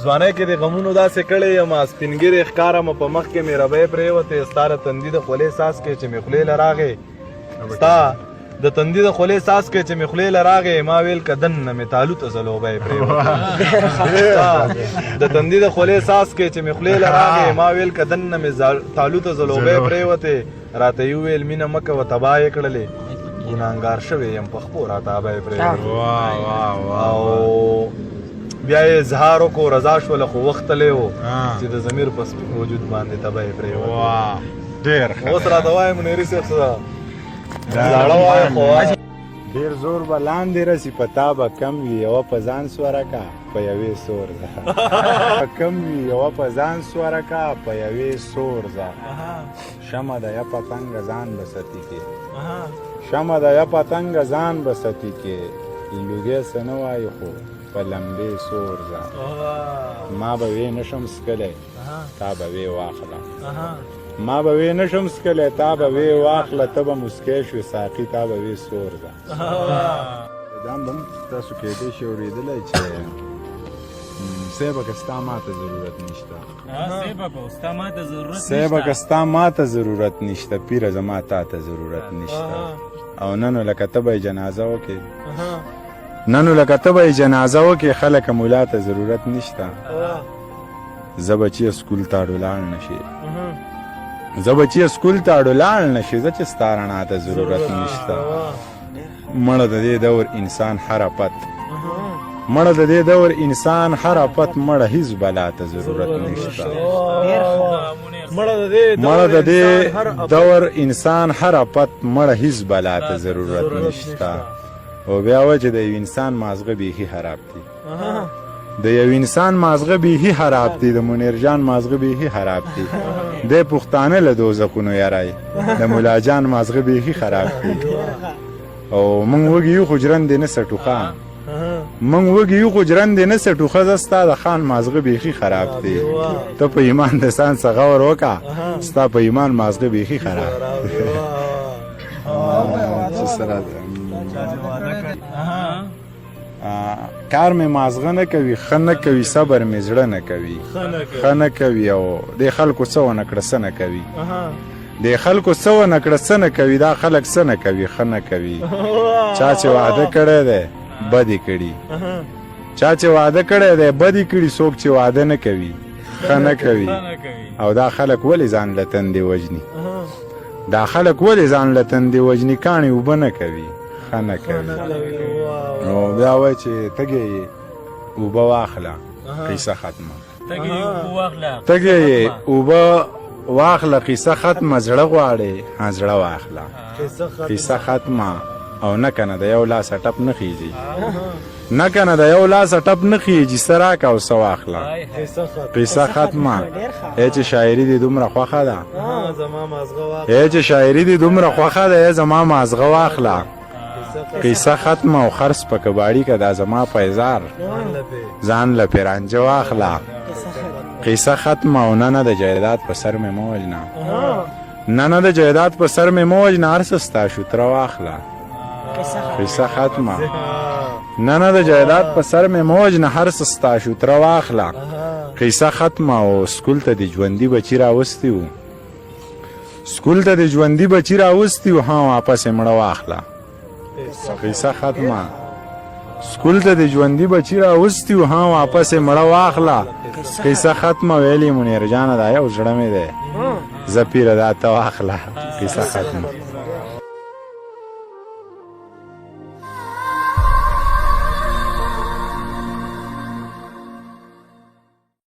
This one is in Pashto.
ځوانۍ کې د غمونو داسې کړی یم سپینګیرې ښکارم په مخ کې مې ربۍ پرېوتې ستا د تندي د خولې ساس کې چې مې خولې له راغې ستا د تندي د خولې ساس کې چې مې خولې له راغې ما ویل که دننه مې تالو ته ځلوبۍ پرېوتې د تندي د خولې ساس کې چې مې خولې له راغې ما ویل که دننه مې تالو ته ځلوبۍ پرېوتې راته یې وویل مینه مه کوه تباه یې کړلې ګناهګار شوی یم په خپو راته ابۍ پرېوتې او بیا یې اظهار وکړو رضا شوله خو وختلی و چې د ضمیر په سپین وجود باندې تبه یې پرېوتې اوس راته وایه منیري صاحب څه زاړه وایه خو ډېر زور به لاندې رسي په تا به کم وي یوه په ځان سوره کا په یوې سور ځه کم وي یوه په ځان سوره کا په یوې سور ځه شمه د یا پتنګه ځان به ستي کې شمه د یا پتنګه ځان به ستي کې لوګی څه نه وایي خو په لمبې سور ځه ما به وې نشم څکلی تا به وې واخله ما به وې نشم څکلی تا به وې واخله ته به مسکی شوې ساقي تا به وې سور ځه دا هم تاسو کېدای شي اورېدلی چې صیبه که ستا ما ته ضرورت نشته صیبه که ستا ما ته ضرورت نشته پیره زما تا ته ضرورت نشته او نن لکه ته به یې جنازه وکړې نن لکه ته به یې جنازه وکړې خلکه ملا ته ضرورت نشته زه به چې سکول ته اړو لاړ نه شي زه به چې سکول ته اړو لاړ نه شي زه چې ستا رڼا ته ضرورت نشته مړه د دې دور انسان حرپت مړه د دې دور انسان حرپت مړه هیڅ بلا ته ضرورت نشته مړه د دې دور انسان حرپت مړه هیڅ بلا ته ضرورت نشته او بیا و چې د یو انسان مازغه بیخي خراب دی د یو انسان مازغه بیخي خراب دی د منیر جان مازغه بیخي خراب دی د پښتانه له دوزخونو یارای د مولا جان مازغه بیخي خراب دی او مونږ وږي یو خو جرن دی نه سټوخه مونږ وږي یو خو جرن دی نه سټوخه زه ستا د خان مازغه بیخي خراب دی ته په ایمان د سان څه غور وکړه ستا په ایمان مازغه بیخي خراب کار مې مازغه نه کوي ښه نه کوي صبر مې زړه نه کوي ښه نه کوي او د خلکو څه ونه کړه څه نه کوي د خلکو څه ونه کړه څه نه کوي دا خلک څه نه کوي ښه نه کوي چا چې وعده کړی دی بد یې کړي چا چې وعده کړی دی بد یې کړي څوک چې وعده نه کوي ښه نه کوي او دا خلک ولې ځان له تندې وژني دا خلک ولې ځان له تندې وژني کاڼي اوبه نه کوي ښه نه کوي نو بیا وایي چې تږی یې اوبه واخله قیصه ختمه تږی یې اوبه واخله قیصه ختمه زړه غواړې زړه واخله قیصه ختمه او نه کنه د یو لاسه ټپ نه خیږي نه کنه د یو لاسه ټپ نه خیږي څه راکه او څه واخله قیصه ختمه ای چې شاعري دې دومره خوښه ده ای چې شاعري دې دومره خوښه ده ای زما مازغه واخله قیصه ختمه او خرڅ په کباړي که دا زما پیزار ځان له پیرانجه واخله قیصه ختمه او نه د جایداد په سر مې مه وژنه نه د جایداد په سر مې مه وژنه هر څه ستا شوتره واخله قیصه ختمه نه د جایداد په سر مې مه وژنه هر څه ستا شوتره واخله قیصه ختمه او سکول ته د ژوندي بچي راوستي وو سکول ته د ژوندي بچي راوستي وو ها واپس یې مړه واخله قیصه ختمه سکول ته د ژوندي بچي راوستي وو ها واپس یې مړه واخله قیصه ختمه ویلې منیر جانه دا یو زړه مې دی زه پیره دا ته واخله قیصه ختمه